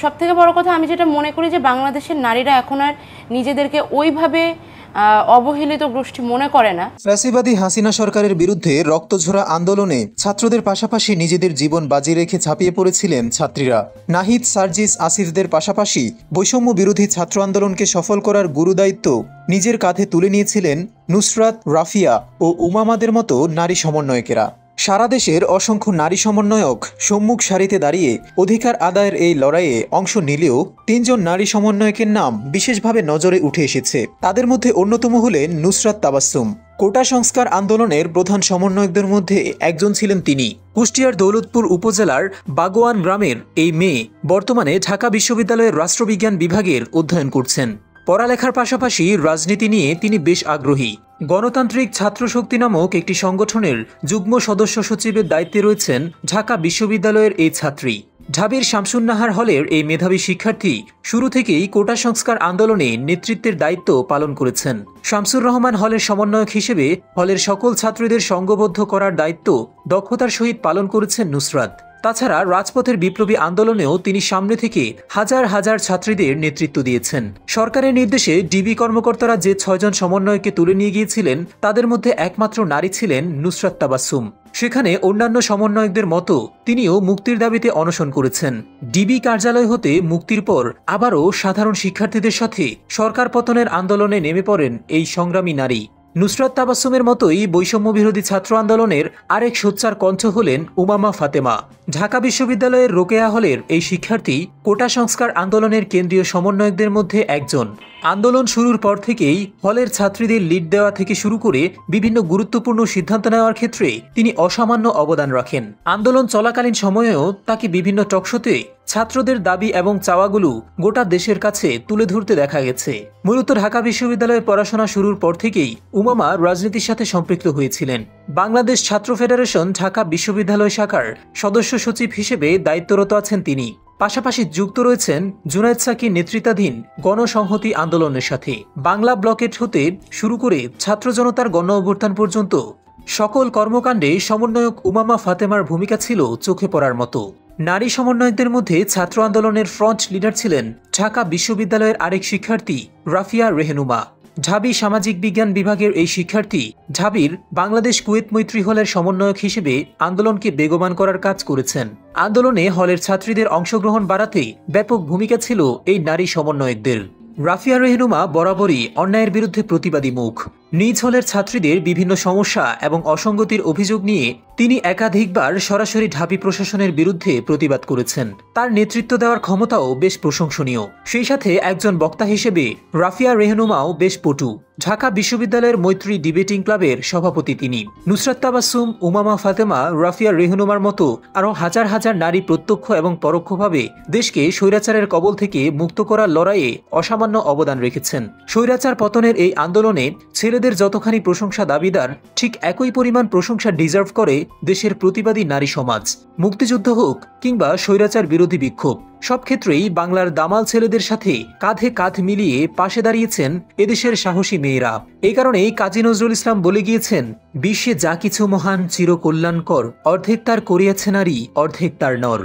সবথেকে বড় কথা আমি যেটা মনে করি যে বাংলাদেশের নারীরা এখন আর নিজেদেরকে ওইভাবে অবহেলিত গোষ্ঠী মনে করে না। ফ্যাসিবাদী হাসিনা সরকারের বিরুদ্ধে রক্তঝরা আন্দোলনে ছাত্রদের পাশাপাশি নিজেদের জীবন বাজি রেখে ঝাঁপিয়ে পড়েছিলেন ছাত্রীরা। নাহিদ, সার্জিস, আসিফদের পাশাপাশি বৈষম্য বিরোধী ছাত্র আন্দোলনকে সফল করার গুরুদায়িত্ব নিজের কাঁধে তুলে নিয়েছিলেন নুসরাত, রাফিয়া ও উমামাদের মতো নারী সমন্বয়কেরা। সারা দেশের অসংখ্য নারী সমন্বয়ক সম্মুখ সারিতে দাঁড়িয়ে অধিকার আদায়ের এই লড়াইয়ে অংশ নিলেও ৩ জন নারী সমন্বয়কের নাম বিশেষভাবে নজরে উঠে এসেছে। তাদের মধ্যে অন্যতম হলেন নুসরাত তাবাসসুম। কোটা সংস্কার আন্দোলনের প্রধান সমন্বয়কদের মধ্যে একজন ছিলেন তিনি। কুষ্টিয়ার দৌলতপুর উপজেলার বাগোয়ান গ্রামের এই মেয়ে বর্তমানে ঢাকা বিশ্ববিদ্যালয়ের রাষ্ট্রবিজ্ঞান বিভাগের অধ্যয়ন করছেন। পড়ালেখার পাশাপাশি রাজনীতি নিয়ে তিনি বেশ আগ্রহী। গণতান্ত্রিক ছাত্র শক্তি নামক একটি সংগঠনের যুগ্ম সদস্য সচিবের দায়িত্বে রয়েছেন ঢাকা বিশ্ববিদ্যালয়ের এই ছাত্রী। ঢাবির শামসুন্নাহার হলের এই মেধাবী শিক্ষার্থী শুরু থেকেই কোটা সংস্কার আন্দোলনে নেতৃত্বের দায়িত্ব পালন করেছেন। শামসুর রহমান হলের সমন্বয়ক হিসেবে হলের সকল ছাত্রীদের সংঘবদ্ধ করার দায়িত্ব দক্ষতার সহিত পালন করেছেন নুসরাত। তাছাড়া রাজপথের বিপ্লবী আন্দোলনেও তিনি সামনে থেকে হাজার হাজার ছাত্রীদের নেতৃত্ব দিয়েছেন। সরকারের নির্দেশে ডিবি কর্মকর্তারা যে ৬ জন সমন্বয়কে তুলে নিয়ে গিয়েছিলেন তাদের মধ্যে একমাত্র নারী ছিলেন নুসরাত তাবাসসুম। সেখানে অন্যান্য সমন্বয়কদের মতো তিনিও মুক্তির দাবিতে অনশন করেছেন। ডিবি কার্যালয় হতে মুক্তির পর আবারও সাধারণ শিক্ষার্থীদের সাথে সরকার পতনের আন্দোলনে নেমে পড়েন এই সংগ্রামী নারী। নুসরাত তাবাসসুমের মতোই বৈষম্য বিরোধী ছাত্র আন্দোলনের আরেক সোচ্চার কণ্ঠ হলেন উমামা ফাতেমা। ঢাকা বিশ্ববিদ্যালয়ের রোকেয়া হলের এই শিক্ষার্থী কোটা সংস্কার আন্দোলনের কেন্দ্রীয় সমন্বয়কদের মধ্যে একজন। আন্দোলন শুরুর পর থেকেই হলের ছাত্রীদের লিড দেওয়া থেকে শুরু করে বিভিন্ন গুরুত্বপূর্ণ সিদ্ধান্ত নেওয়ার ক্ষেত্রে তিনি অসামান্য অবদান রাখেন। আন্দোলন চলাকালীন সময়েও তাকে বিভিন্ন টকশোতে ছাত্রদের দাবি এবং চাওয়াগুলো গোটা দেশের কাছে তুলে ধরতে দেখা গেছে। মূলত ঢাকা বিশ্ববিদ্যালয়ে পড়াশোনা শুরুর পর থেকেই উমামা রাজনীতির সাথে সম্পৃক্ত হয়েছিলেন। বাংলাদেশ ছাত্র ফেডারেশন ঢাকা বিশ্ববিদ্যালয় শাখার সদস্য সচিব হিসেবে দায়িত্বরত আছেন তিনি। পাশাপাশি যুক্ত রয়েছেন জুনায়েদ সাকির নেতৃত্বাধীন গণসংহতি আন্দোলনের সাথে। বাংলা ব্লকেট হতে শুরু করে ছাত্র জনতার গণ অভ্যুত্থান পর্যন্ত সকল কর্মকাণ্ডে সমন্বয়ক উমামা ফাতেমার ভূমিকা ছিল চোখে পড়ার মতো। নারী সমন্বয়কদের মধ্যে ছাত্র আন্দোলনের ফ্রন্ট লিডার ছিলেন ঢাকা বিশ্ববিদ্যালয়ের আরেক শিক্ষার্থী রাফিয়া রেহনুমা। ঢাবি সামাজিক বিজ্ঞান বিভাগের এই শিক্ষার্থী ঢাবির বাংলাদেশ কুয়েত মৈত্রী হলের সমন্বয়ক হিসেবে আন্দোলনকে বেগবান করার কাজ করেছেন। আন্দোলনে হলের ছাত্রীদের অংশগ্রহণ বাড়াতে ব্যাপক ভূমিকা ছিল এই নারী সমন্বয়কদের। রাফিয়া রেহনুমা বরাবরই অন্যায়ের বিরুদ্ধে প্রতিবাদী মুখ। নিজ হলের ছাত্রীদের বিভিন্ন সমস্যা এবং অসঙ্গতির অভিযোগ নিয়ে তিনি একাধিকবার সরাসরি ঢাবি প্রশাসনের বিরুদ্ধে প্রতিবাদ করেছেন। তার নেতৃত্ব দেওয়ার ক্ষমতাও বেশ প্রশংসনীয়। সেই সাথে একজন বক্তা হিসেবে রাফিয়া রেহনুমাও বেশ পটু। ঢাকা বিশ্ববিদ্যালয়ের মৈত্রী ডিবেটিং ক্লাবের সভাপতি তিনি। নুসরাত তাবাসসুম, উমামা ফাতেমা, রাফিয়া রেহনুমার মতো আরও হাজার হাজার নারী প্রত্যক্ষ এবং পরোক্ষভাবে দেশকে স্বৈরাচারের কবল থেকে মুক্ত করার লড়াইয়ে অসামান্য অবদান রেখেছেন। স্বৈরাচার পতনের এই আন্দোলনে ছেলেদের যতখানি প্রশংসা দাবিদার, ঠিক একই পরিমাণ প্রশংসা ডিজার্ভ করে দেশের প্রতিবাদী নারী সমাজ। মুক্তিযুদ্ধ হোক কিংবা স্বৈরাচার বিরোধী বিক্ষোভ, সব ক্ষেত্রেই বাংলার দামাল ছেলেদের সাথে কাঁধে কাঁধ মিলিয়ে পাশে দাঁড়িয়েছেন এদেশের সাহসী মেয়েরা। এই কারণেই কাজী নজরুল ইসলাম বলে গিয়েছেন, বিশ্বে যা কিছু মহান চির কল্যাণকর, অর্ধেক তার করিয়াছে নারী, অর্ধেক তার নর।